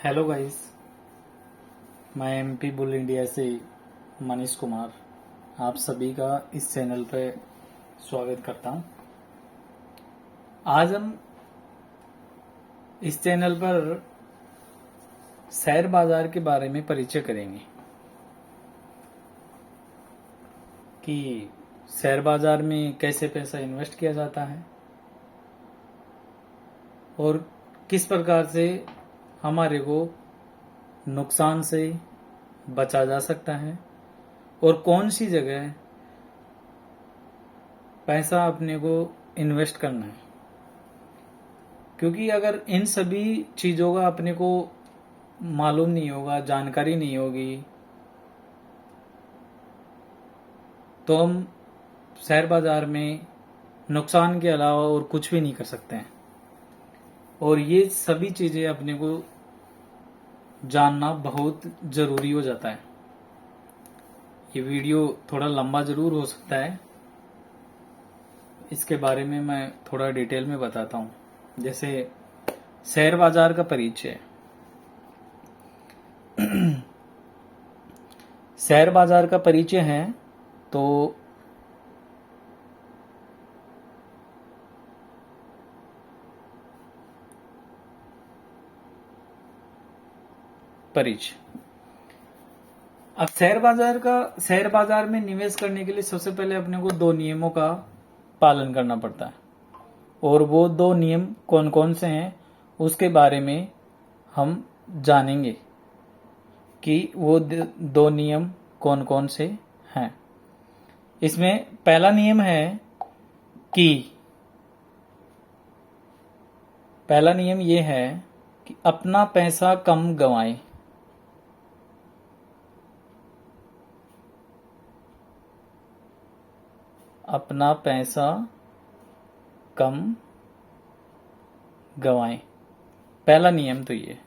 Hello guys, मैं MP bull India से मनीष कुमार आप सभी का इस चैनल पर स्वागत करता हूं। आज हम इस चैनल पर शेयर बाजार के बारे में परिचय करेंगे कि शेयर बाजार में कैसे पैसा इन्वेस्ट किया जाता है और किस प्रकार से हमारे को नुकसान से बचा जा सकता है और कौन सी जगह पैसा अपने को इन्वेस्ट करना है। क्योंकि अगर इन सभी चीज़ों का अपने को मालूम नहीं होगा, जानकारी नहीं होगी, तो हम शेयर बाजार में नुकसान के अलावा और कुछ भी नहीं कर सकते हैं। और ये सभी चीज़ें अपने को जानना बहुत ज़रूरी हो जाता है। ये वीडियो थोड़ा लंबा ज़रूर हो सकता है, इसके बारे में मैं थोड़ा डिटेल में बताता हूँ। जैसे शेयर बाजार का परिचय। शेयर बाजार का परिचय है तो परिचय। अब शेयर बाजार में निवेश करने के लिए सबसे पहले अपने को दो नियमों का पालन करना पड़ता है, और वो दो नियम कौन कौन से हैं उसके बारे में हम जानेंगे कि वो दो नियम कौन कौन से हैं। इसमें पहला नियम है कि पहला नियम ये है कि अपना पैसा कम गंवाएं। अपना पैसा कम गंवाएं, पहला नियम तो ये।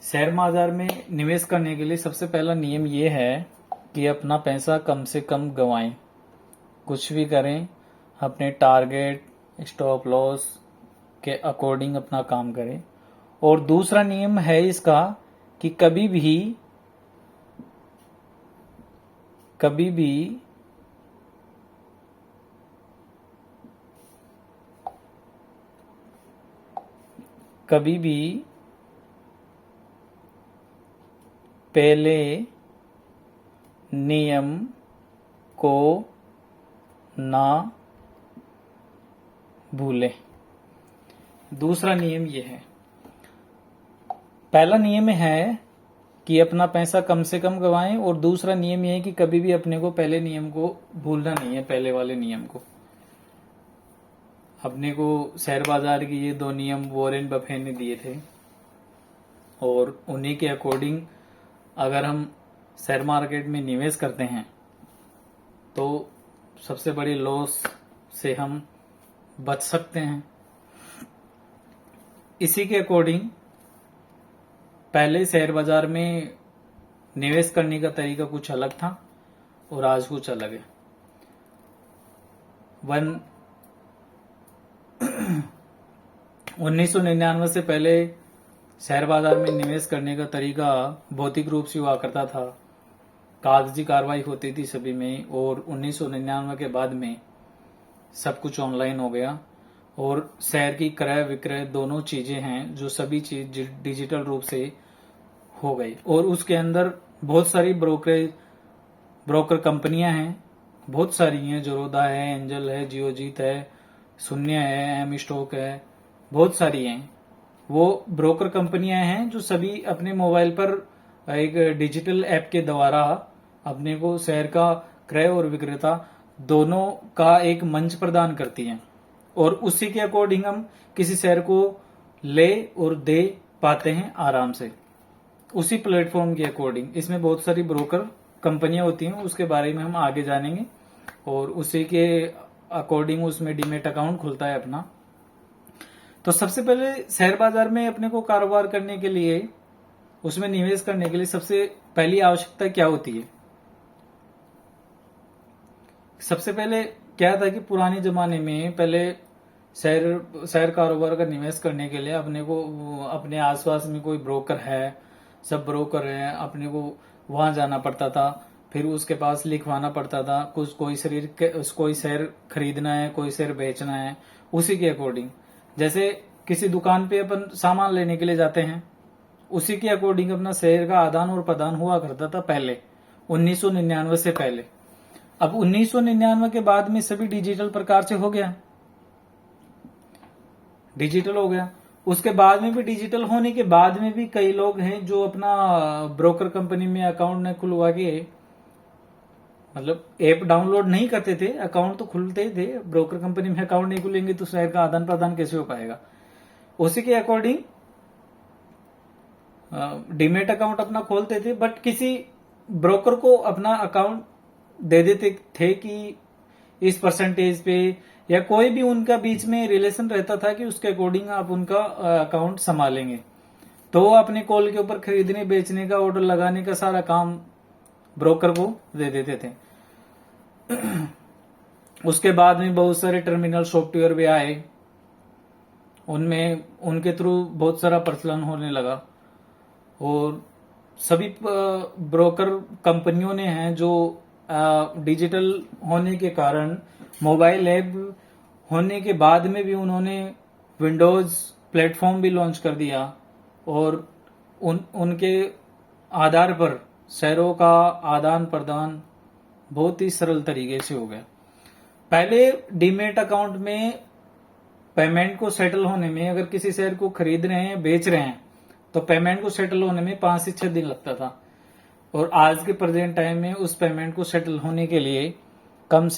शेयर बाजार में निवेश करने के लिए सबसे पहला नियम ये है कि अपना पैसा कम से कम गंवाएं। कुछ भी करें, अपने टारगेट स्टॉप लॉस के अकॉर्डिंग अपना काम करें। और दूसरा नियम है इसका कि कभी भी पहले नियम को ना भूलें। दूसरा नियम यह है, पहला नियम है कि अपना पैसा कम से कम गंवाएं, और दूसरा नियम यह है कि कभी भी अपने को पहले नियम को भूलना नहीं है। पहले वाले नियम को अपने को शेयर बाजार के ये दो नियम वॉरेन बफे ने दिए थे, और उन्हीं के अकॉर्डिंग अगर हम शेयर मार्केट में निवेश करते हैं तो सबसे बड़ी लॉस से हम बच सकते हैं। इसी के अकॉर्डिंग पहले शेयर बाजार में निवेश करने का तरीका कुछ अलग था और आज कुछ अलग है। 1999 से पहले शेयर बाजार में निवेश करने का तरीका भौतिक रूप से हुआ करता था, कागजी कार्रवाई होती थी सभी में। और 1999 के बाद में सब कुछ ऑनलाइन हो गया, और शेयर की क्रय विक्रय दोनों चीजें हैं जो सभी चीज डिजिटल रूप से हो गई। और उसके अंदर बहुत सारी ब्रोकर कंपनियां हैं, बहुत सारी हैं। जोरोदा है, एंजल है, जियोजीत है, शून्य है, एम स्टॉक है, बहुत सारी हैं। वो ब्रोकर कंपनियां हैं जो सभी अपने मोबाइल पर एक डिजिटल ऐप के द्वारा अपने को शेयर का क्रय और विक्रेता दोनों का एक मंच प्रदान करती हैं, और उसी के अकॉर्डिंग हम किसी शेयर को ले और दे पाते हैं आराम से, उसी प्लेटफॉर्म के अकॉर्डिंग। इसमें बहुत सारी ब्रोकर कंपनियां होती हैं, उसके बारे में हम आगे जानेंगे, और उसी के अकॉर्डिंग उसमें डीमेट अकाउंट खुलता है अपना। तो सबसे पहले शेयर बाजार में अपने को कारोबार करने के लिए, उसमें निवेश करने के लिए सबसे पहली आवश्यकता क्या होती है? सबसे पहले क्या था कि पुराने जमाने में पहले शेयर कारोबार का निवेश करने के लिए अपने को अपने आसपास में कोई ब्रोकर है, सब ब्रोकर हैं, अपने को वहां जाना पड़ता था, फिर उसके पास लिखवाना पड़ता था, कोई शेयर खरीदना है, कोई शेयर बेचना है, उसी के अकॉर्डिंग। जैसे किसी दुकान पे अपन सामान लेने के लिए जाते हैं, उसी के अकॉर्डिंग अपना शेयर का आदान और प्रदान हुआ करता था पहले, 1999 से पहले। अब 1999 के बाद में सभी डिजिटल प्रकार से हो गया, डिजिटल हो गया। उसके बाद में भी डिजिटल होने के बाद में भी कई लोग हैं जो अपना ब्रोकर कंपनी में अकाउंट न खुलवा के, मतलब ऐप डाउनलोड नहीं करते थे, अकाउंट तो खुलते ही थे, ब्रोकर कंपनी में अकाउंट नहीं खुलेंगे तो शेयर का आदान प्रदान कैसे हो पाएगा। उसी के अकॉर्डिंग डीमेट अकाउंट अपना खोलते थे, बट किसी ब्रोकर को अपना अकाउंट दे देते थे कि इस परसेंटेज पे, या कोई भी उनका बीच में रिलेशन रहता था कि उसके अकॉर्डिंग आप उनका अकाउंट संभालेंगे, तो वो अपने कॉल के ऊपर खरीदने बेचने का, ऑर्डर लगाने का सारा काम ब्रोकर को दे देते थे। उसके बाद में बहुत सारे टर्मिनल सॉफ्टवेयर भी आए, उनमें उनके थ्रू बहुत सारा प्रचलन होने लगा, और सभी ब्रोकर कंपनियों ने हैं जो डिजिटल होने के कारण, मोबाइल ऐप होने के बाद में भी उन्होंने विंडोज प्लेटफॉर्म भी लॉन्च कर दिया, और उनके आधार पर शेयरों का आदान प्रदान बहुत ही सरल तरीके से हो गया। पहले डीमेट अकाउंट में पेमेंट को सेटल होने में, अगर किसी शेयर को खरीद रहे हैं, बेच रहे हैं, तो पेमेंट को सेटल होने में 5 से 6 दिन लगता था, और आज के प्रेजेंट टाइम में उस पेमेंट को सेटल होने के लिए कम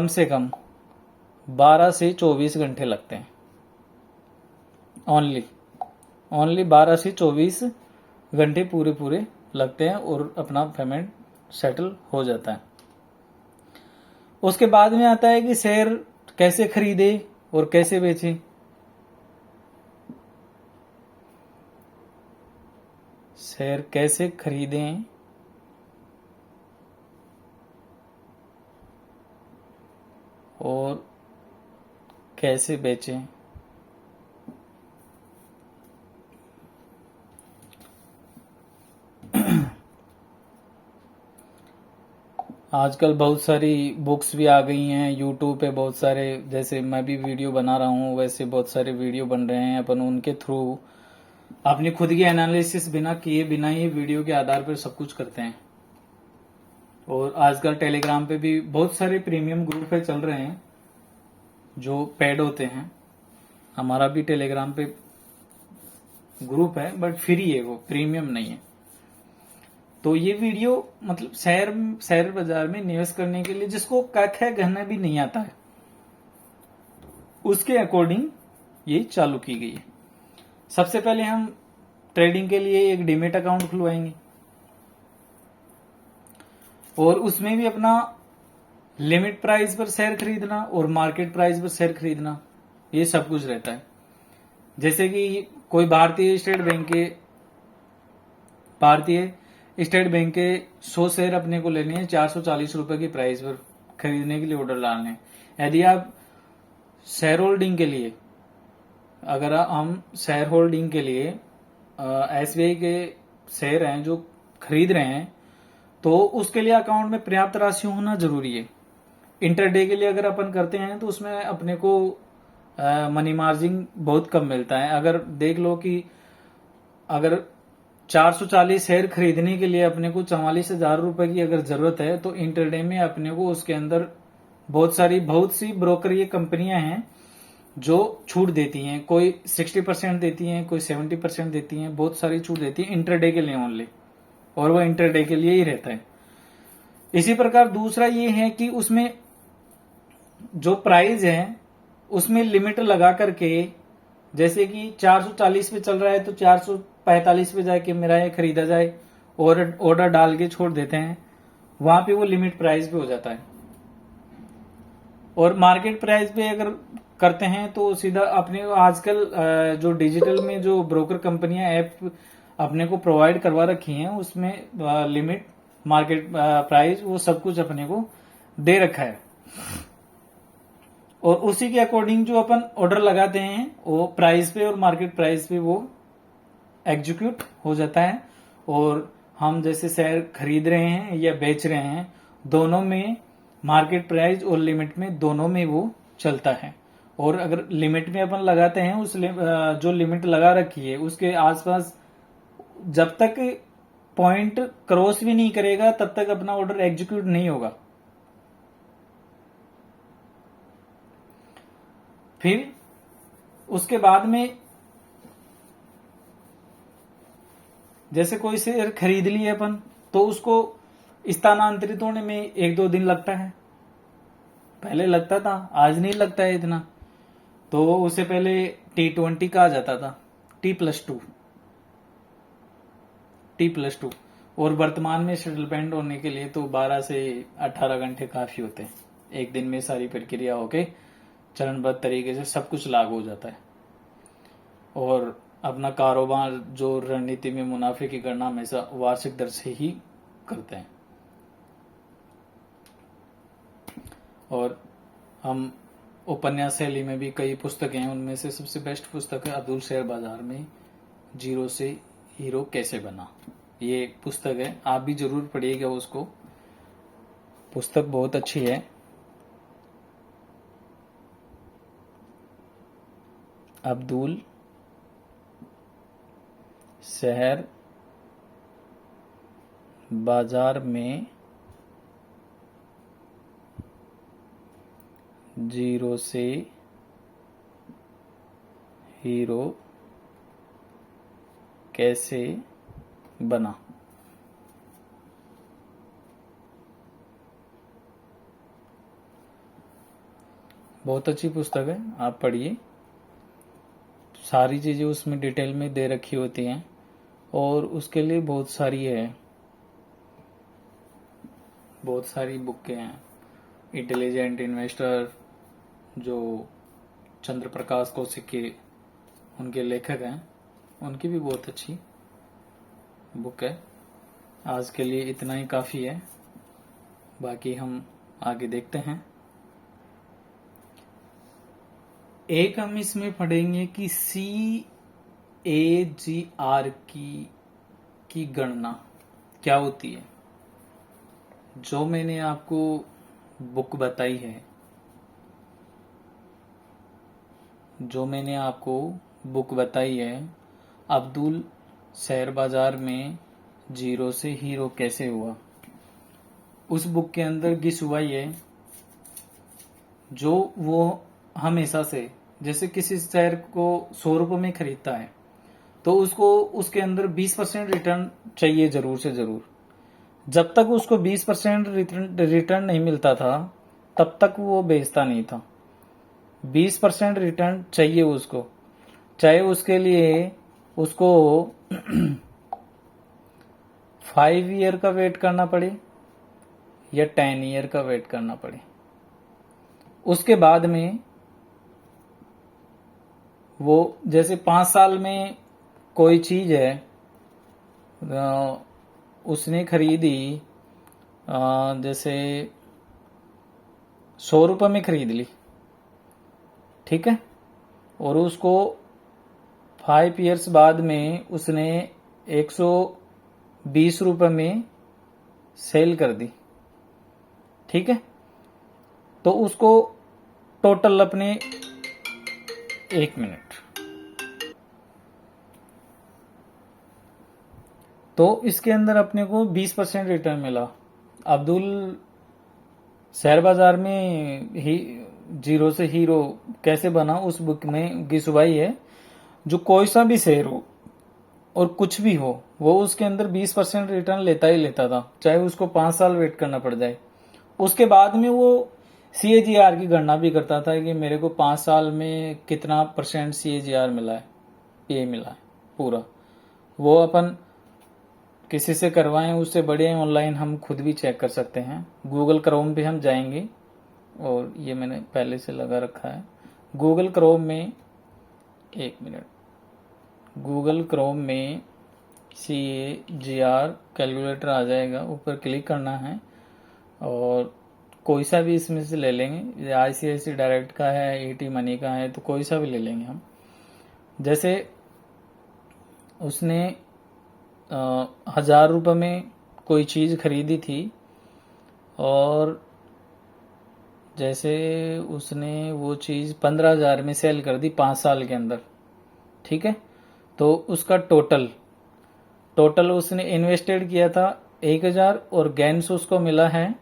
से कम 12 से 24 घंटे लगते हैं। ओनली 12 से 24 घंटे पूरे लगते हैं और अपना पेमेंट सेटल हो जाता है। उसके बाद में आता है कि शेयर कैसे खरीदे और कैसे बेचे। शेयर कैसे खरीदें और कैसे बेचें। आजकल बहुत सारी बुक्स भी आ गई हैं, यूट्यूब पे बहुत सारे, जैसे मैं भी वीडियो बना रहा हूँ वैसे बहुत सारे वीडियो बन रहे हैं, अपन उनके थ्रू अपनी खुद की एनालिसिस बिना किए बिना ही वीडियो के आधार पर सब कुछ करते हैं। और आजकल टेलीग्राम पे भी बहुत सारे प्रीमियम ग्रुप पे चल रहे हैं जो पेड होते हैं। हमारा भी टेलीग्राम पे ग्रुप है, बट फ्री है, वो प्रीमियम नहीं है। तो ये वीडियो मतलब शेयर बाजार में निवेश करने के लिए जिसको कख है गहना भी नहीं आता है, उसके अकॉर्डिंग ये चालू की गई है। सबसे पहले हम ट्रेडिंग के लिए एक डीमेट अकाउंट खुलवाएंगे, और उसमें भी अपना लिमिट प्राइस पर शेयर खरीदना और मार्केट प्राइस पर शेयर खरीदना, ये सब कुछ रहता है। जैसे कि कोई भारतीय स्टेट बैंक के 100 शेयर अपने को लेने हैं 440 रुपए की प्राइस पर खरीदने के लिए ऑर्डर डालने हैं। यदि आप शेयर होल्डिंग के लिए, अगर हम शेयर होल्डिंग के लिए SBI के शेयर हैं जो खरीद रहे हैं, तो उसके लिए अकाउंट में पर्याप्त राशि होना जरूरी है। इंटरडे के लिए अगर अपन करते हैं तो उसमें अपने को मनी मार्जिन बहुत कम मिलता है। अगर देख लो कि अगर 440 शेयर खरीदने के लिए अपने को 44,000 रुपए की अगर जरूरत है, तो इंटरडे में अपने को उसके अंदर बहुत सी ब्रोकर ये कंपनियां हैं जो छूट देती हैं। कोई 60% देती हैं, कोई 70% देती हैं, बहुत सारी छूट देती है इंटरडे के लिए ओनली, और वो इंटरडे के लिए ही रहता है। इसी प्रकार दूसरा ये है कि उसमें जो प्राइस है उसमें लिमिट लगा करके, जैसे कि 440 पे चल रहा है तो 445 पे जाके मेरा ये खरीदा जाए, और ऑर्डर डाल के छोड़ देते हैं, वहां पे वो लिमिट प्राइस पे हो जाता है। और मार्केट प्राइस पे अगर करते हैं तो सीधा अपने आजकल जो डिजिटल में जो ब्रोकर कंपनियां ऐप अपने को प्रोवाइड करवा रखी हैं, उसमें लिमिट, मार्केट प्राइस, वो सब कुछ अपने को दे रखा है। और उसी के अकॉर्डिंग जो अपन ऑर्डर लगाते हैं वो प्राइस पे और मार्केट प्राइस पे वो एग्जीक्यूट हो जाता है। और हम जैसे शेयर खरीद रहे हैं या बेच रहे हैं, दोनों में मार्केट प्राइस और लिमिट में दोनों में वो चलता है। और अगर लिमिट में अपन लगाते हैं, जो लिमिट लगा रखी है उसके आसपास जब तक पॉइंट क्रॉस भी नहीं करेगा तब तक अपना ऑर्डर एग्जीक्यूट नहीं होगा। फिर उसके बाद में जैसे कोई शेयर खरीद लिए अपन, तो उसको स्थानांतरित होने में 1-2 दिन लगता है। पहले लगता था, आज नहीं लगता है इतना। तो उसे पहले T20 कहा जाता था, T+2। और वर्तमान में सेटलमेंट होने के लिए तो 12 से 18 घंटे काफी होते हैं। एक दिन में सारी प्रक्रिया होके चरणबद्ध तरीके से सब कुछ लागू हो जाता है। और अपना कारोबार जो रणनीति में मुनाफे की गणना हमेशा वार्षिक दर से ही करते हैं। और हम उपन्यास शैली में भी कई पुस्तकें हैं, उनमें से सबसे बेस्ट पुस्तक है अब्दुल शेयर बाजार में जीरो से हीरो कैसे बना। ये पुस्तक है, आप भी जरूर पढ़िएगा उसको, पुस्तक बहुत अच्छी है। अब्दुल शेयर बाजार में जीरो से हीरो कैसे बना। बहुत अच्छी पुस्तक है, आप पढ़िए। सारी चीजें उसमें डिटेल में दे रखी होती हैं और उसके लिए बहुत सारी बुकें हैं। इंटेलिजेंट इन्वेस्टर जो चंद्र प्रकाश कौशिक के उनके लेखक हैं, उनकी भी बहुत अच्छी बुक है। आज के लिए इतना ही काफी है, बाकी हम आगे देखते हैं। एक हम इसमें पढ़ेंगे कि CAGR की गणना क्या होती है। जो मैंने आपको बुक बताई है, अब्दुल शेयर बाजार में जीरो से हीरो कैसे हुआ, उस बुक के अंदर गिसुआई है जो वो हमेशा से, जैसे किसी शेयर को 100 रुपए में खरीदता है तो उसको उसके अंदर 20% रिटर्न चाहिए जरूर से जरूर। जब तक उसको 20% रिटर्न नहीं मिलता था तब तक वो बेचता नहीं था। 20% रिटर्न चाहिए उसको, चाहे उसके लिए उसको 5 ईयर का वेट करना पड़े या 10 ईयर का वेट करना पड़े। उसके बाद में वो जैसे 5 साल में कोई चीज है उसने खरीदी, जैसे 100 रुपए में खरीद ली, ठीक है, और उसको 5 ईयर्स बाद में उसने 120 रुपए में सेल कर दी, ठीक है। तो उसको टोटल अपने 1 मिनट, तो इसके अंदर अपने को 20% रिटर्न मिला। अब्दुल शेयर बाजार में ही जीरो से हीरो कैसे बना, उस बुक में गिसुआई है जो कोई सा भी शेयर हो और कुछ भी हो वो उसके अंदर 20% रिटर्न लेता ही लेता था, चाहे उसको 5 साल वेट करना पड़ जाए। उसके बाद में वो CAGR की गणना भी करता था कि मेरे को 5 साल में कितना % CAGR मिला है, ये मिला है पूरा। वो अपन किसी से करवाएं उससे बड़े ऑनलाइन हम खुद भी चेक कर सकते हैं। गूगल क्रोम पे हम जाएंगे और ये मैंने पहले से लगा रखा है। गूगल क्रोम में 1 मिनट, गूगल क्रोम में CAGR कैलकुलेटर आ जाएगा, ऊपर क्लिक करना है और कोई सा भी इसमें से ले लेंगे, आईसीआईसी डायरेक्ट का है, ईटी मनी का है, तो कोई सा भी ले लेंगे हम। जैसे उसने 1,000 रुपये में कोई चीज़ खरीदी थी और जैसे उसने वो चीज़ 15,000 में सेल कर दी 5 साल के अंदर, ठीक है। तो उसका टोटल उसने इन्वेस्टेड किया था 1,000 और गेन्स उसको मिला है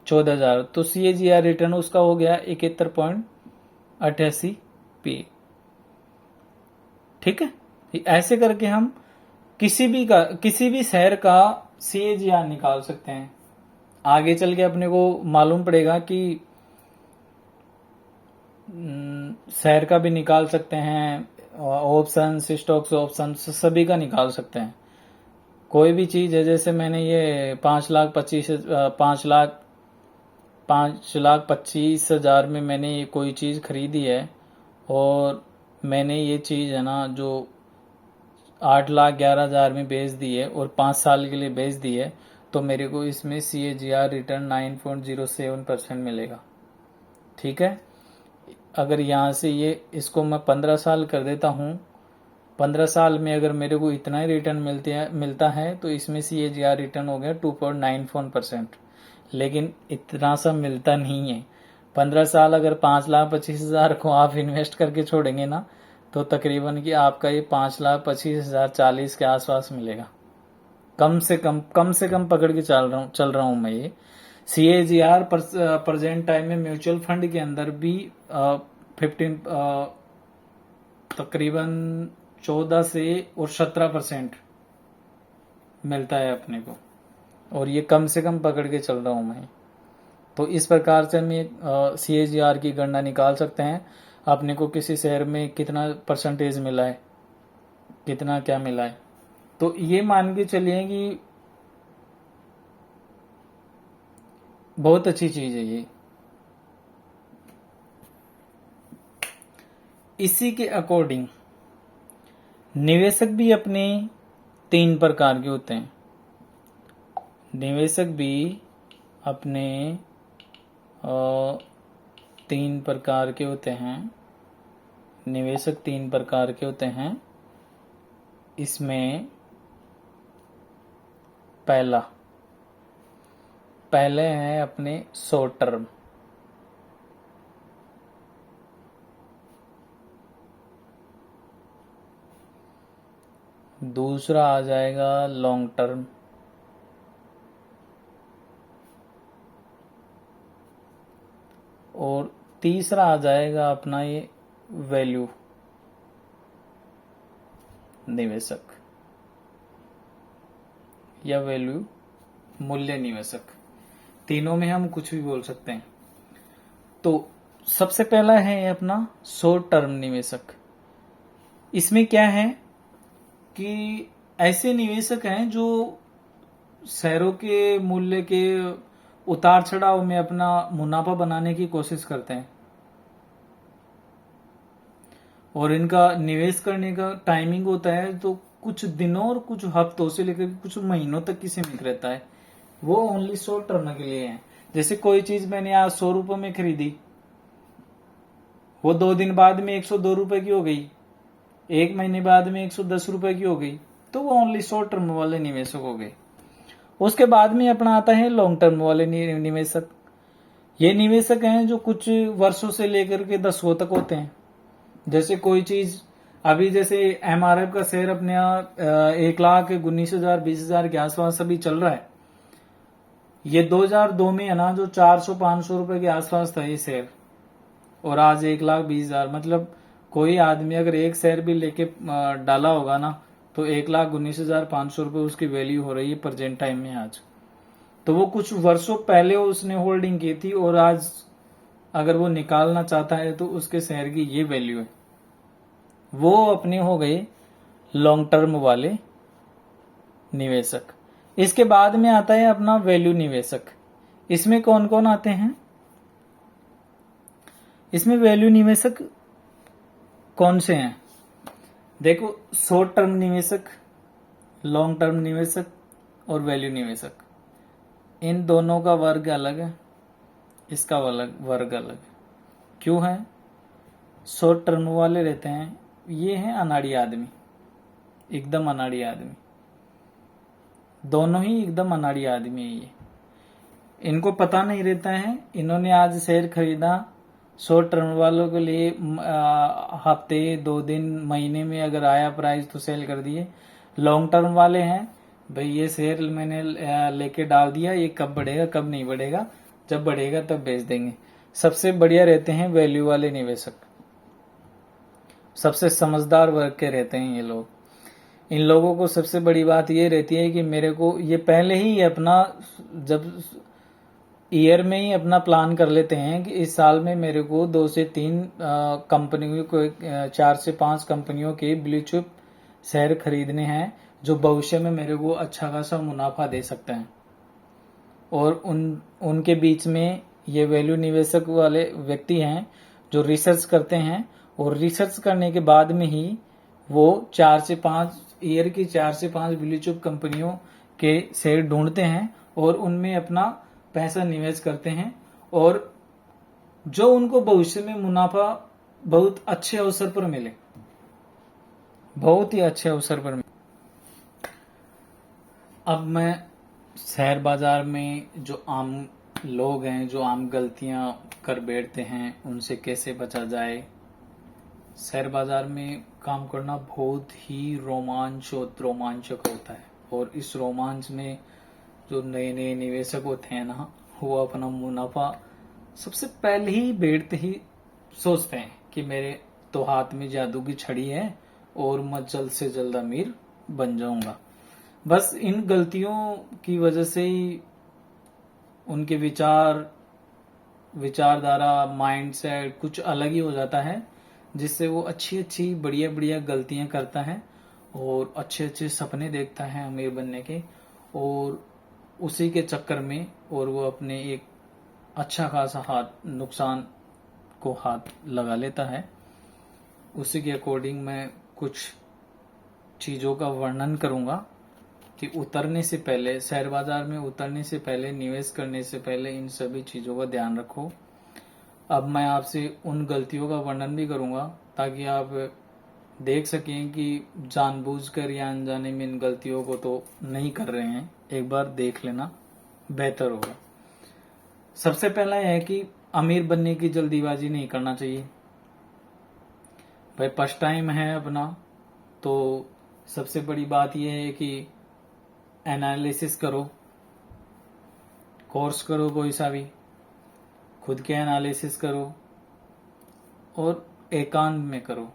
14,000। तो CAGR रिटर्न उसका हो गया 71.88 पी, ठीक है। ऐसे करके हम किसी भी शेयर का CAGR निकाल सकते हैं। आगे चल के अपने को मालूम पड़ेगा कि शेयर का भी निकाल सकते हैं, ऑप्शन, स्टॉक्स ऑप्शन सभी का निकाल सकते हैं। कोई भी चीज है, जैसे मैंने ये 5,25,000 में मैंने ये कोई चीज खरीदी है और मैंने ये चीज है ना जो 8,11,000 में बेच दी है और 5 साल के लिए बेच दी है, तो मेरे को इसमें CAGR रिटर्न 9.07% मिलेगा, ठीक है। अगर यहाँ से इसको मैं 15 साल कर देता हूँ, 15 साल में अगर मेरे को इतना ही रिटर्न मिलता है तो इसमें CAGR रिटर्न हो गया 2.91%। लेकिन इतना सा मिलता नहीं है। 15 साल अगर 5,25,000 को आप इन्वेस्ट करके छोड़ेंगे ना, तो तकरीबन कि आपका ये 5,25,040 के आसपास मिलेगा, कम से कम पकड़ के चल रहा हूं मैं ये। CAGR प्रेजेंट टाइम में म्यूचुअल फंड के अंदर भी 15 तकरीबन 14 से और 17% मिलता है अपने को, और ये कम से कम पकड़ के चल रहा हूं मैं। तो इस प्रकार से हम CAGR की गणना निकाल सकते हैं, अपने को किसी शेयर में कितना परसेंटेज मिला है, कितना क्या मिला है। तो ये मान के चलिए कि बहुत अच्छी चीज है ये। इसी के अकॉर्डिंग निवेशक भी अपने 3 प्रकार के होते हैं। निवेशक भी अपने 3 प्रकार के होते हैं। निवेशक 3 प्रकार के होते हैं। इसमें पहले हैं अपने शॉर्ट टर्म, दूसरा आ जाएगा लॉन्ग टर्म, और तीसरा आ जाएगा अपना ये वैल्यू निवेशक या वैल्यू मूल्य निवेशक। तीनों में हम कुछ भी बोल सकते हैं। तो सबसे पहला है अपना शॉर्ट टर्म निवेशक। इसमें क्या है कि ऐसे निवेशक हैं जो शेयरों के मूल्य के उतार चढ़ाव में अपना मुनाफा बनाने की कोशिश करते हैं, और इनका निवेश करने का टाइमिंग होता है तो कुछ दिनों और कुछ हफ्तों से लेकर कुछ महीनों तक की सीमित रहता है। वो ओनली शॉर्ट टर्म के लिए है। जैसे कोई चीज मैंने आज 100 रुपए में खरीदी, वो 2 दिन बाद में 102 रुपए की हो गई, 1 महीने बाद में 110 रुपए की हो गई, तो वो ओनली शॉर्ट टर्म वाले निवेशक हो गए। उसके बाद में अपना आता है लॉन्ग टर्म वाले निवेशक। ये निवेशक हैं जो कुछ वर्षों से लेकर के दशकों तक होते हैं। जैसे कोई चीज अभी जैसे MRF का शेयर अपने 1,19,000 20,000 के आसपास अभी चल रहा है। ये 2002 में है ना जो 400-500 रुपए के आसपास था ये शेयर, और आज 1,20,000। मतलब कोई आदमी अगर एक शेयर भी लेके डाला होगा ना तो 1,19,500 रुपए उसकी वैल्यू हो रही है प्रेजेंट टाइम में आज। तो वो कुछ वर्षों पहले उसने होल्डिंग की थी, और आज अगर वो निकालना चाहता है तो उसके शेयर की ये वैल्यू है। वो अपने हो गए लॉन्ग टर्म वाले निवेशक। इसके बाद में आता है अपना वैल्यू निवेशक। इसमें कौन कौन आते हैं? इसमें वैल्यू निवेशक कौन से हैं? देखो, शॉर्ट टर्म निवेशक, लॉन्ग टर्म निवेशक और वैल्यू निवेशक, इन दोनों का वर्ग अलग है इसका वर्ग अलग। क्यों है? शॉर्ट टर्म वाले रहते हैं, ये हैं अनाड़ी आदमी, एकदम अनाड़ी आदमी, दोनों ही एकदम अनाड़ी आदमी है ये। इनको पता नहीं रहता है, इन्होंने आज शेयर खरीदा, शॉर्ट टर्म वालों के लिए हफ्ते 2 दिन महीने में अगर आया प्राइस तो सेल कर दिए। लॉन्ग टर्म वाले हैं, भाई ये शेयर मैंने लेके डाल दिया, ये कब बढ़ेगा कब नहीं बढ़ेगा, जब बढ़ेगा तब बेच देंगे। सबसे बढ़िया रहते हैं वैल्यू वाले निवेशक, सबसे समझदार वर्ग के रहते हैं ये लोग। इन लोगों को सबसे बड़ी बात ये रहती है कि मेरे को ये पहले ही अपना, जब ईयर में ही अपना प्लान कर लेते हैं कि इस साल में मेरे को 2 से 3 कंपनियों को, 4 से 5 कंपनियों के ब्लू चिप शेयर खरीदने हैं जो भविष्य में मेरे को अच्छा खासा मुनाफा दे सकते हैं। और उनके बीच में ये वैल्यू निवेशक वाले व्यक्ति हैं जो रिसर्च करते हैं, और रिसर्च करने के बाद में ही वो 4 से 5 ईयर की 4 से 5 ब्लू चिप कंपनियों के शेयर ढूंढते हैं और उनमें अपना पैसा निवेश करते हैं, और जो उनको भविष्य में मुनाफा बहुत अच्छे अवसर पर मिले, बहुत ही अच्छे अवसर पर मिले। अब मैं शेयर बाजार में जो आम लोग हैं, जो आम गलतियां कर बैठते हैं, उनसे कैसे बचा जाए। शेयर बाजार में काम करना बहुत ही रोमांचक होता है, और इस रोमांच में जो नए नए निवेशक होते हैं ना, वो अपना मुनाफा सबसे पहले ही बैठते ही सोचते हैं कि मेरे तो हाथ में जादू की छड़ी है और मैं जल्द से जल्द अमीर बन जाऊंगा। बस इन गलतियों की वजह से ही उनके विचारधारा, माइंडसेट कुछ अलग ही हो जाता है, जिससे वो अच्छी अच्छी बढ़िया बढ़िया गलतियां करता है और अच्छे अच्छे सपने देखता है अमीर बनने के, और उसी के चक्कर में और वो अपने एक अच्छा खासा नुकसान को हाथ लगा लेता है। उसी के अकॉर्डिंग मैं कुछ चीजों का वर्णन करूंगा कि उतरने से पहले, शेयर बाजार में उतरने से पहले, निवेश करने से पहले इन सभी चीजों का ध्यान रखो। अब मैं आपसे उन गलतियों का वर्णन भी करूंगा ताकि आप देख सकें कि जानबूझकर या अनजाने में इन गलतियों को तो नहीं कर रहे हैं। एक बार देख लेना बेहतर होगा। सबसे पहला यह है कि अमीर बनने की जल्दीबाजी नहीं करना चाहिए। भाई फर्स्ट टाइम है अपना, तो सबसे बड़ी बात यह है कि एनालिसिस करो, कोर्स करो, कोई सा भी खुद के एनालिसिस करो और एकांत में करो।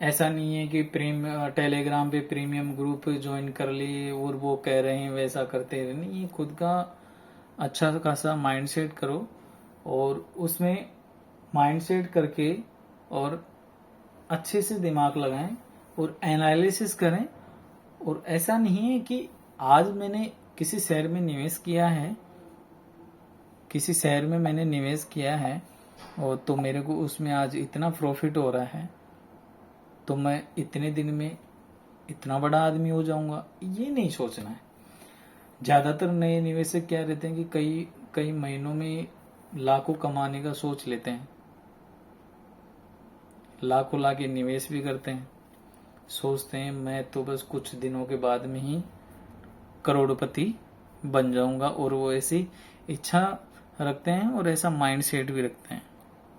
ऐसा नहीं है कि टेलीग्राम पे प्रीमियम ग्रुप ज्वाइन कर लिए और वो कह रहे हैं वैसा करते रहे, नहीं, खुद का अच्छा खासा माइंडसेट करो और उसमें माइंडसेट करके और अच्छे से दिमाग लगाएं और एनालिसिस करें। और ऐसा नहीं है कि आज मैंने किसी शेयर में निवेश किया है, किसी शेयर में मैंने निवेश किया है और तो मेरे को उसमें आज इतना प्रॉफिट हो रहा है तो मैं इतने दिन में इतना बड़ा आदमी हो जाऊंगा, ये नहीं सोचना है। ज्यादातर नए निवेशक क्या रहते हैं कि कई महीनों में लाखों कमाने का सोच लेते हैं, लाखों लाके निवेश भी करते हैं, सोचते हैं मैं तो बस कुछ दिनों के बाद में ही करोड़पति बन जाऊंगा, और वो ऐसी इच्छा रखते हैं और ऐसा माइंडसेट भी रखते हैं।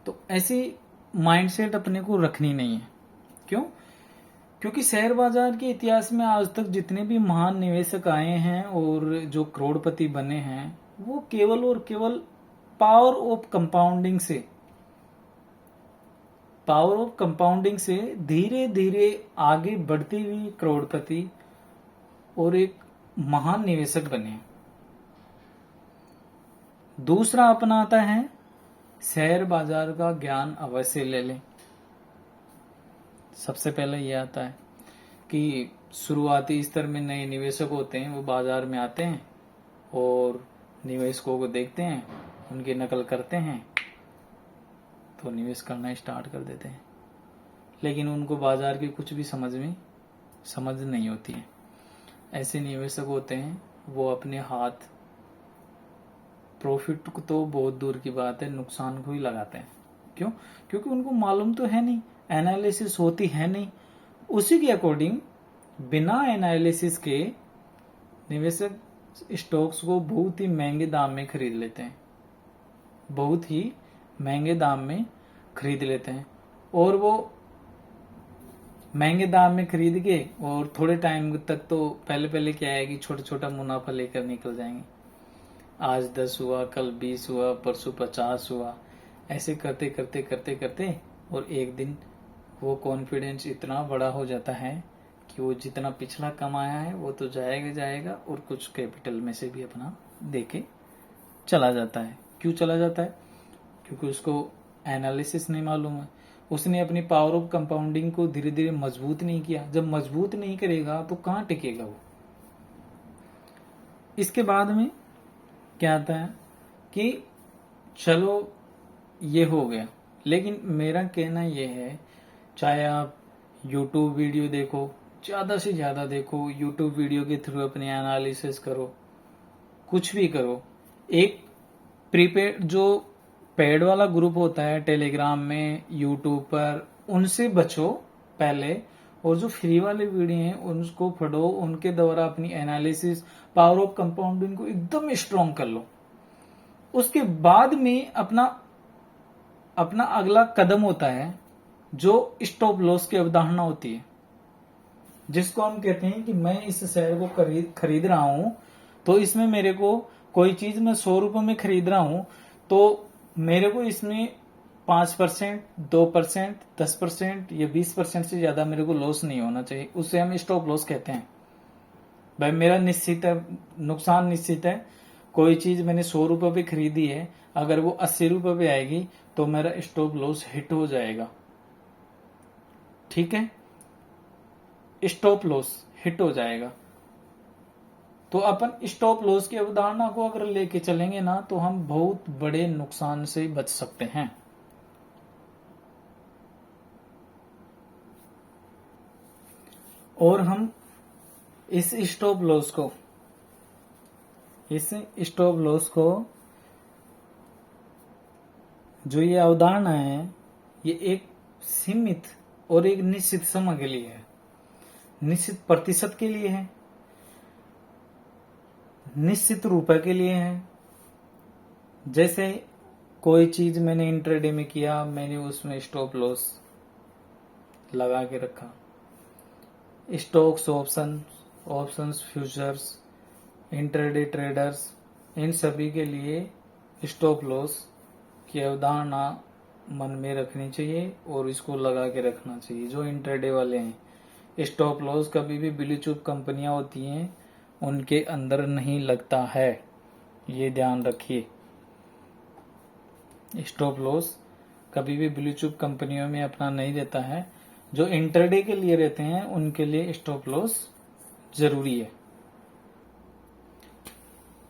तो ऐसी माइंडसेट अपने को रखनी नहीं है। क्यों? क्योंकि शेयर बाजार के इतिहास में आज तक जितने भी महान निवेशक आए हैं और जो करोड़पति बने हैं, वो केवल और केवल पावर ऑफ कंपाउंडिंग से धीरे धीरे आगे बढ़ती हुई करोड़पति और एक महान निवेशक बने। दूसरा अपना आता है शेयर बाजार का ज्ञान अवश्य ले लें। सबसे पहले यह आता है कि शुरुआती स्तर में नए निवेशक होते हैं, वो बाजार में आते हैं और निवेशकों को देखते हैं, उनकी नकल करते हैं तो निवेश करना स्टार्ट कर देते हैं, लेकिन उनको बाजार की कुछ भी समझ नहीं होती है। ऐसे निवेशक होते हैं वो अपने हाथ प्रॉफिट को तो बहुत दूर की बात है, नुकसान को ही लगाते हैं। क्यों? क्योंकि उनको मालूम तो है नहीं, एनालिसिस होती है नहीं। उसी के अकॉर्डिंग बिना एनालिसिस के निवेशक स्टॉक्स को बहुत ही महंगे दाम में खरीद लेते हैं, बहुत ही महंगे दाम में खरीद लेते हैं। और वो महंगे दाम में खरीद के और थोड़े टाइम तक तो पहले पहले क्या है कि छोटा छोटा मुनाफा लेकर निकल जाएंगे। आज 10 हुआ, कल 20 हुआ, परसों 50 हुआ, ऐसे करते करते करते करते और एक दिन वो कॉन्फिडेंस इतना बड़ा हो जाता है कि वो जितना पिछला कमाया है वो तो जाएगा जाएगा और कुछ कैपिटल में से भी अपना देके चला जाता है। क्यों चला जाता है? क्योंकि उसको एनालिसिस नहीं मालूम है। उसने अपनी पावर ऑफ कंपाउंडिंग को धीरे धीरे मजबूत नहीं किया। जब मजबूत नहीं करेगा तो कहाँ टिकेगा वो। इसके बाद में क्या आता है कि चलो ये हो गया, लेकिन मेरा कहना ये है, चाहे आप YouTube वीडियो देखो, ज्यादा से ज्यादा देखो, YouTube वीडियो के थ्रू अपनी एनालिसिस करो, कुछ भी करो। एक प्रीपेड जो पेड वाला ग्रुप होता है टेलीग्राम में, यूट्यूब पर, उनसे बचो पहले, और जो फ्री वाले वीडियो हैं उनको पढ़ो, उनके द्वारा अपनी एनालिसिस, पावर ऑफ कंपाउंडिंग को एकदम स्ट्रॉन्ग कर लो। उसके बाद में अपना अगला कदम होता है जो स्टॉप लॉस की अवधारणा होती है, जिसको हम कहते हैं कि मैं इस शेयर को खरीद रहा हूं, तो इसमें मेरे को कोई चीज मैं 100 रुपए में खरीद रहा हूं, तो मेरे को इसमें 5%, 2%, 10% या 20% से ज्यादा मेरे को लॉस नहीं होना चाहिए। उसे हम स्टॉप लॉस कहते हैं। भाई मेरा निश्चित है, नुकसान निश्चित है। कोई चीज मैंने 100 रुपए पे खरीदी है, अगर वो 80 रुपए पे आएगी तो मेरा स्टॉप लॉस हिट हो जाएगा। ठीक है, स्टॉप लॉस हिट हो जाएगा। तो अपन स्टॉप लॉस की अवधारणा को अगर लेके चलेंगे ना, तो हम बहुत बड़े नुकसान से बच सकते हैं। और हम इस स्टॉप लॉस को जो ये अवधारणा है, ये एक सीमित और एक निश्चित समय के लिए है, निश्चित प्रतिशत के लिए है, निश्चित रुपए के लिए है। जैसे कोई चीज मैंने इंट्राडे में किया, मैंने उसमें स्टॉप लॉस लगा के रखा। Stocks, options, futures, intraday traders, इन सभी के लिए स्टॉप लॉस की अवधारणा मन में रखनी चाहिए और इसको लगा के रखना चाहिए। जो इंट्राडे वाले हैं, स्टॉप लॉस कभी भी ब्लू चिप कंपनियां होती हैं, उनके अंदर नहीं लगता है, ये ध्यान रखिए। स्टॉप लॉस कभी भी ब्लू चिप कंपनियों में अपना नहीं रहता है। जो इंट्राडे के लिए रहते हैं उनके लिए स्टॉप लॉस जरूरी है।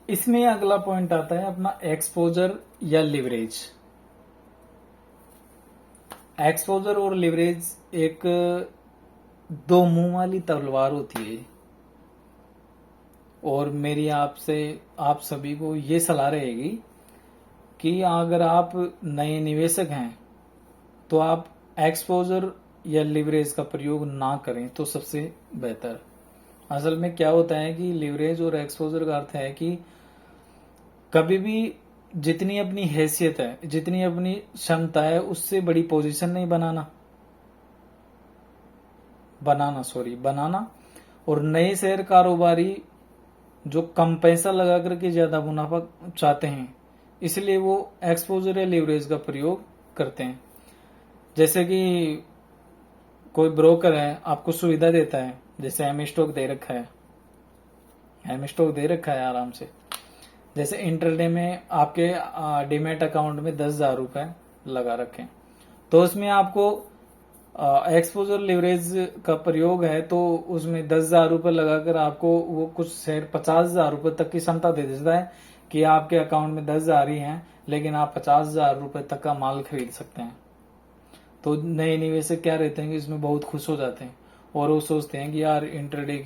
इसमें अगला पॉइंट आता है अपना एक्सपोजर या लिवरेज। एक्सपोजर और लिवरेज एक दो मुंह वाली तलवार होती है, और मेरी आप सभी को ये सलाह रहेगी कि अगर आप नए निवेशक हैं तो आप एक्सपोजर या लिवरेज का प्रयोग ना करें तो सबसे बेहतर। असल में क्या होता है कि लिवरेज और एक्सपोजर का अर्थ है कि कभी भी जितनी अपनी हैसियत है, जितनी अपनी क्षमता है, उससे बड़ी पोजीशन नहीं बनाना। और नए शेयर कारोबारी जो कम पैसा लगा करके ज्यादा मुनाफा चाहते हैं, इसलिए वो एक्सपोजर या लिवरेज का प्रयोग करते हैं। जैसे कि कोई ब्रोकर है, आपको सुविधा देता है, जैसे एम स्टॉक दे रखा है आराम से। जैसे इंटरडे में आपके डीमैट अकाउंट में 10,000 रुपए लगा रखे, तो उसमें आपको एक्सपोजर लिवरेज का प्रयोग है, तो उसमें 10,000 रुपए लगाकर आपको वो कुछ शेयर 50,000 रुपए तक की क्षमता दे देता है कि आपके अकाउंट में 10,000 ही हैं, लेकिन आप 50,000 रुपए तक का माल खरीद सकते हैं। तो नए निवेशक क्या रहते हैं कि इसमें बहुत खुश हो जाते हैं और वो सोचते हैं कि यार इंट्राडे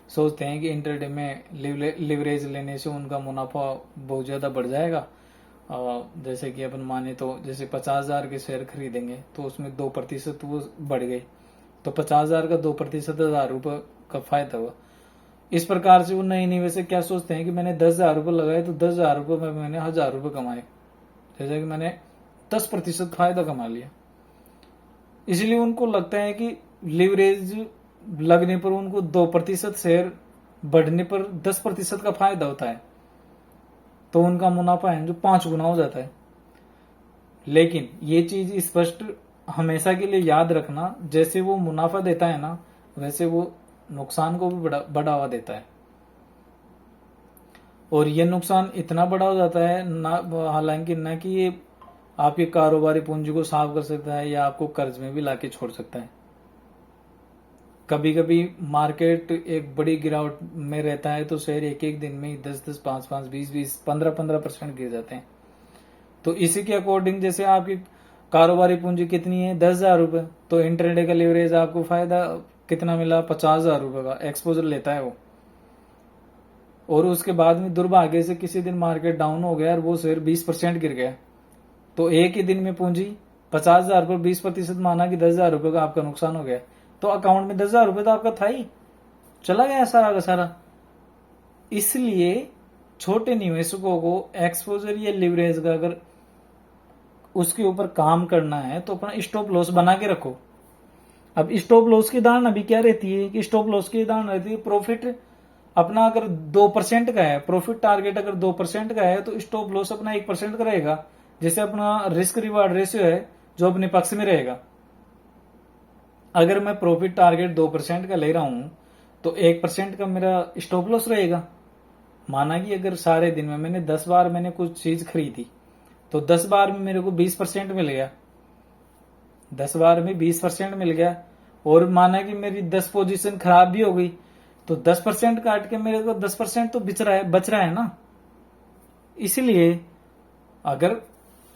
सोचते हैं कि इंटरडे में लिवरेज लेने से उनका मुनाफा बहुत ज्यादा बढ़ जाएगा। जैसे कि अपन माने तो जैसे 50,000 के शेयर खरीदेंगे तो उसमें 2% वो बढ़ गए, तो 50,000 का 2% 1,000 रुपये का फायदा हुआ। इस प्रकार से वो नए निवेशक क्या सोचते हैं कि मैंने 10,000 रुपये लगाए तो 10,000 रुपये में मैंने 1,000 रुपये कमाए, जैसे कि मैंने 10% फायदा कमा लिया। इसलिए उनको लगता है कि लिवरेज लगने पर उनको 2% शेयर बढ़ने पर 10% का फायदा होता है, तो उनका मुनाफा है जो 5 गुना हो जाता है। लेकिन ये चीज स्पष्ट हमेशा के लिए याद रखना, जैसे वो मुनाफा देता है ना, वैसे वो नुकसान को भी बढ़ावा देता है। और ये नुकसान इतना बड़ा हो जाता है ना, हालांकि न कि ये आपके कारोबारी पूंजी को साफ कर सकता है या आपको कर्ज में भी लाके छोड़ सकता है। कभी कभी मार्केट एक बड़ी गिरावट में रहता है तो शेयर एक एक दिन में ही 10-10, 5-5, 20-20, 15-15% गिर जाते हैं। तो इसी के अकॉर्डिंग जैसे आपकी कारोबारी पूंजी कितनी है, 10,000 रुपये, तो इंटरडे का लिवरेज आपको फायदा कितना मिला, 50,000 रुपये का एक्सपोजर लेता है वो। और उसके बाद में दुर्भाग्य से किसी दिन मार्केट डाउन हो गया और वो शेयर 20% गिर गया, तो एक ही दिन में पूंजी 50,000 पर 20% माना कि 10,000 रुपये का आपका नुकसान हो गया, तो अकाउंट में 10,000 रुपये तो आपका था ही, चला गया सारा का सारा। इसलिए छोटे निवेशकों को एक्सपोजर या लिवरेज का अगर उसके ऊपर काम करना है तो अपना स्टॉप लॉस बना के रखो। अब स्टॉप लॉस की धारणा अभी क्या रहती है कि स्टॉप लॉस की धारणा रहती है प्रॉफिट अपना अगर 2% का है, प्रॉफिट टारगेट अगर 2% का है तो स्टॉप लॉस अपना 1% का रहेगा, जैसे अपना रिस्क रिवार्ड रेशियो है जो अपने पक्ष में रहेगा। अगर मैं प्रॉफिट टारगेट 2% का ले रहा हूं तो 1% का मेरा स्टॉप लॉस रहेगा। माना कि अगर सारे दिन में मैंने 10 बार मैंने कुछ चीज खरीदी तो 10 बार में मेरे को 20% मिल गया, 10 बार में 20% मिल गया। और माना कि मेरी 10 पोजीशन खराब भी हो गई तो 10% काट के मेरे को 10% तो बच रहा है ना। इसलिए अगर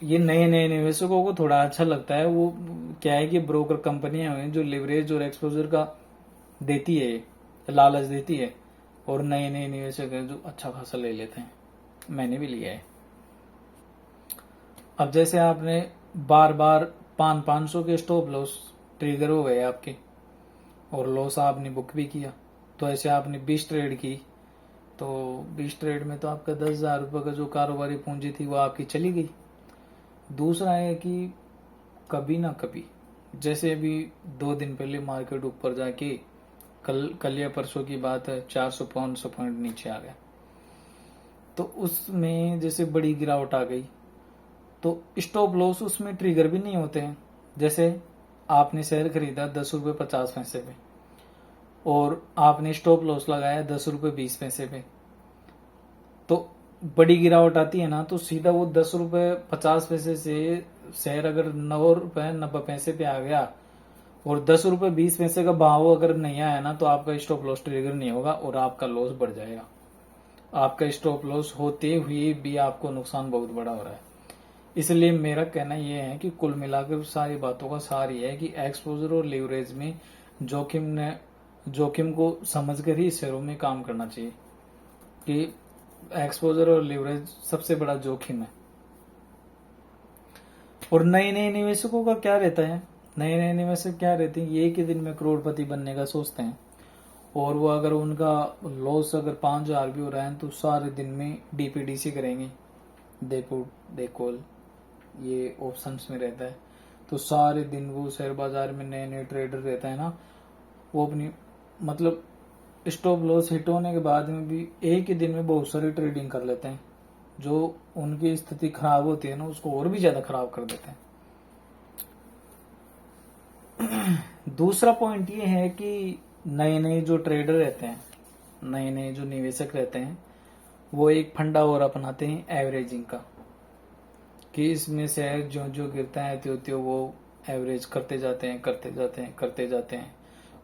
ये नए नए निवेशकों को थोड़ा अच्छा लगता है, वो क्या है कि ब्रोकर कंपनियां हैं जो लिवरेज और एक्सपोजर का देती है, लालच देती है, और नए नए निवेशक हैं जो अच्छा खासा ले लेते हैं। मैंने भी लिया है। अब जैसे आपने बार बार 500 के स्टॉप लॉस ट्रिगर हो गए आपके और लॉस आपने बुक भी किया, तो ऐसे आपने 20 ट्रेड की, तो 20 ट्रेड में तो आपका 10,000 रुपये का जो कारोबारी पूंजी थी वो आपकी चली गई। दूसरा है कि कभी ना कभी, जैसे अभी 2 दिन पहले मार्केट ऊपर जाके कल या परसों की बात है 400-500 पॉइंट नीचे आ गया, तो उसमें जैसे बड़ी गिरावट आ गई तो स्टॉप लॉस उसमें ट्रिगर भी नहीं होते हैं। जैसे आपने शेयर खरीदा 10 रुपये 50 पैसे पे और आपने स्टॉप लॉस लगाया 10 रुपये 20 पैसे पे, तो बड़ी गिरावट आती है ना तो सीधा वो 10 रुपये 50 पैसे से शेयर अगर 9 रुपये 90 पैसे पे आ गया और 10 रुपये 20 पैसे का भाव अगर नहीं आया ना तो आपका स्टॉप लॉस ट्रिगर नहीं होगा और आपका लॉस बढ़ जाएगा। आपका स्टॉप लॉस होते हुए भी आपको नुकसान बहुत बड़ा हो रहा है। इसलिए मेरा कहना यह है कि कुल मिलाकर सारी बातों का सार यह है कि एक्सपोजर और लिवरेज में जोखिम को समझकर ही शेयरों में काम करना चाहिए, कि एक्सपोजर और लिवरेज सबसे बड़ा जोखिम है। और नए नए निवेशकों का क्या रहता है, नए नए निवेशक क्या रहते हैं, ये एक ही दिन में करोड़पति बनने का सोचते हैं, और वो अगर उनका लॉस अगर 5,000 भी हो रहा है तो सारे दिन में डीपीडीसी करेंगे, दे पुट दे कॉल, ये ऑप्शंस में रहता है। तो सारे दिन वो शेयर बाजार में नए नए ट्रेडर रहता है ना, वो अपनी मतलब स्टॉप लॉस हिट होने के बाद में भी एक ही दिन में बहुत सारी ट्रेडिंग कर लेते हैं, जो उनकी स्थिति खराब होती है ना उसको और भी ज्यादा खराब कर देते हैं। दूसरा पॉइंट ये है कि नए नए जो ट्रेडर रहते हैं, नए नए जो निवेशक रहते हैं, वो एक फंडा और अपनाते हैं एवरेजिंग का, कि इसमें शेयर जो जो गिरता है त्यों वो एवरेज करते जाते हैं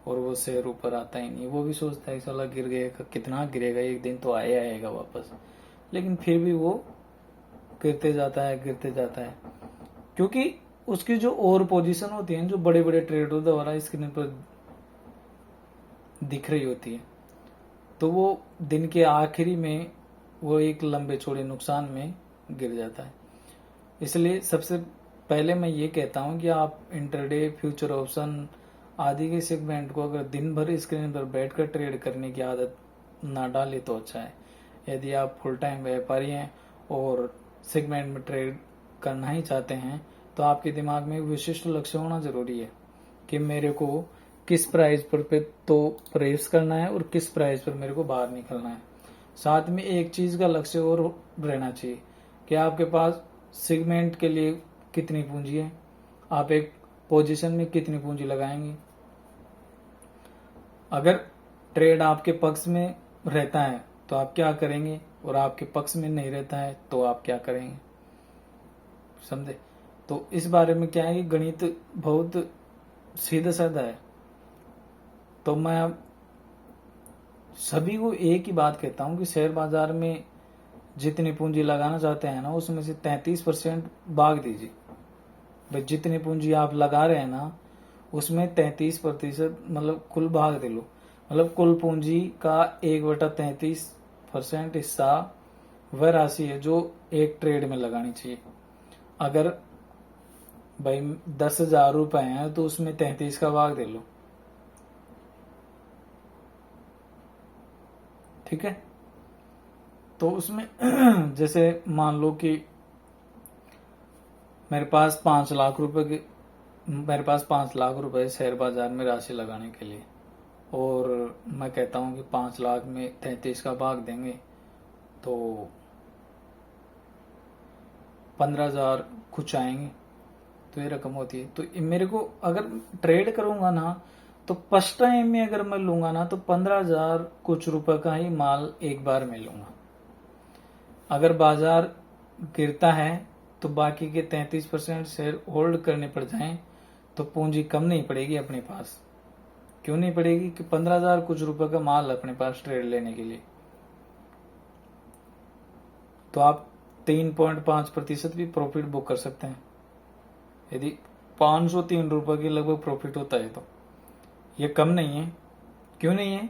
और वो शेयर ऊपर आता ही नहीं। वो भी सोचता है साला गिर गया, कितना गिरेगा, एक दिन तो आएगा वापस, लेकिन फिर भी वो गिरते जाता है क्योंकि उसकी जो और पोजीशन होती है जो बड़े बड़े ट्रेडर द्वारा स्क्रीन पर दिख रही होती है, तो वो दिन के आखिरी में वो एक लंबे चौड़े नुकसान में गिर जाता है। इसलिए सबसे पहले मैं ये कहता हूं कि आप इंटरडे, फ्यूचर ऑप्शन आदि के सेगमेंट को अगर दिन भर स्क्रीन पर बैठकर ट्रेड करने की आदत ना डाले तो अच्छा है। यदि आप फुल टाइम व्यापारी हैं और सेगमेंट में ट्रेड करना ही चाहते हैं तो आपके दिमाग में विशिष्ट लक्ष्य होना जरूरी है कि मेरे को किस प्राइस पर पे तो प्रवेश करना है और किस प्राइस पर मेरे को बाहर निकलना है। साथ में एक चीज का लक्ष्य और रहना चाहिए कि आपके पास सेगमेंट के लिए कितनी पूंजी है, आप एक पोजीशन में कितनी पूंजी लगाएंगे। अगर ट्रेड आपके पक्ष में रहता है तो आप क्या करेंगे और आपके पक्ष में नहीं रहता है तो आप क्या करेंगे, समझे। तो इस बारे में क्या है कि गणित बहुत सीधा साधा है। तो मैं सभी को एक ही बात कहता हूं कि शेयर बाजार में जितनी पूंजी लगाना चाहते हैं ना उसमें से 33% भाग दीजिए। भाई जितनी पूंजी आप लगा रहे हैं ना उसमें 33% मतलब कुल भाग दे लो, मतलब कुल पूंजी का 1/33% हिस्सा वह राशि है जो एक ट्रेड में लगानी चाहिए। अगर भाई 10,000 रुपए हैं तो उसमें 33 का भाग दे लो, ठीक है। तो उसमें जैसे मान लो कि मेरे पास 5 लाख रुपए की मेरे पास 5 लाख रुपए शेयर बाजार में राशि लगाने के लिए, और मैं कहता हूं कि 5 लाख में 33 का भाग देंगे तो 15,000 कुछ आएंगे। तो ये रकम होती है। तो मेरे को अगर ट्रेड करूंगा ना तो फर्स्ट टाइम में अगर मैं लूंगा ना तो 15,000 कुछ रुपए का ही माल एक बार में लूंगा। अगर बाजार गिरता है तो बाकी के 33% शेयर होल्ड करने पड़ जाएं तो पूंजी कम नहीं पड़ेगी अपने पास। क्यों नहीं पड़ेगी कि 15,000 कुछ रुपए का माल अपने पास ट्रेड लेने के लिए। तो आप 3.5% भी प्रॉफिट बुक कर सकते हैं यदि 503 रुपए के लगभग प्रॉफिट होता है। तो ये कम नहीं है। क्यों नहीं है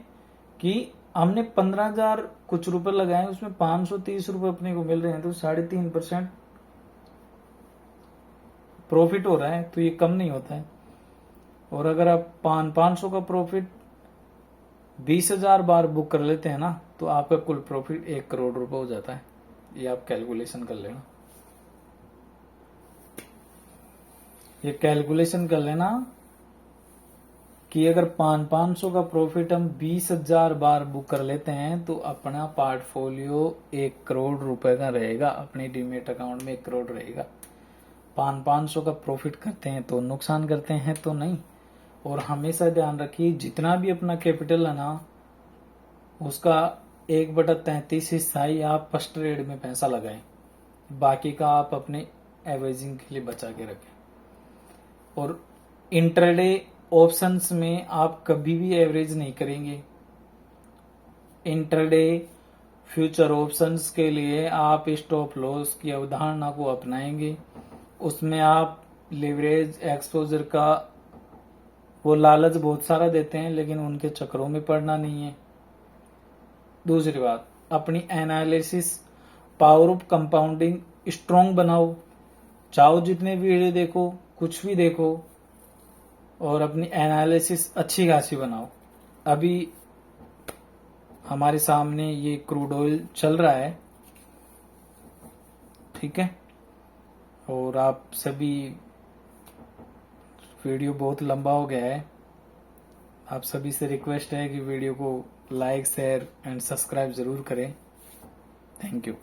कि हमने 15,000 कुछ रुपए लगाए उसमें 530 रुपए अपने को मिल रहे हैं तो 3.5% प्रॉफिट हो रहा है, तो ये कम नहीं होता है। और अगर आप 500 का प्रॉफिट 20,000 बार बुक कर लेते हैं ना तो आपका कुल प्रॉफिट 1 करोड़ रुपए हो जाता है। ये आप कैलकुलेशन कर लेना, ये कैलकुलेशन कर लेना कि अगर 500 का प्रॉफिट हम 20,000 बार बुक कर लेते हैं तो अपना पोर्टफोलियो 1 करोड़ रुपए का रहेगा, अपने डीमेट अकाउंट में 1 करोड़ रहेगा। 500 का प्रॉफिट करते हैं तो नुकसान करते हैं तो नहीं। और हमेशा ध्यान रखिए जितना भी अपना कैपिटल है ना उसका 1/33 हिस्सा ही आप फर्स्ट ट्रेड में पैसा लगाएं, बाकी का आप अपने एवरेजिंग के लिए बचा के रखें। और इंट्राडे ऑप्शंस में आप कभी भी एवरेज नहीं करेंगे। इंट्राडे फ्यूचर ऑप्शंस के लिए आप स्टॉप लॉस की अवधारणा को अपनाएंगे। उसमें आप लिवरेज एक्सपोजर का वो लालच बहुत सारा देते हैं लेकिन उनके चक्रों में पड़ना नहीं है। दूसरी बात, अपनी analysis power of compounding strong बनाओ। चाहो जितने वीडियो देखो, कुछ भी देखो, और अपनी एनालिसिस अच्छी खासी बनाओ। अभी हमारे सामने ये क्रूड ऑयल चल रहा है, ठीक है। और आप सभी, वीडियो बहुत लंबा हो गया है, आप सभी से रिक्वेस्ट है कि वीडियो को लाइक, शेयर एंड सब्सक्राइब जरूर करें। Thank you.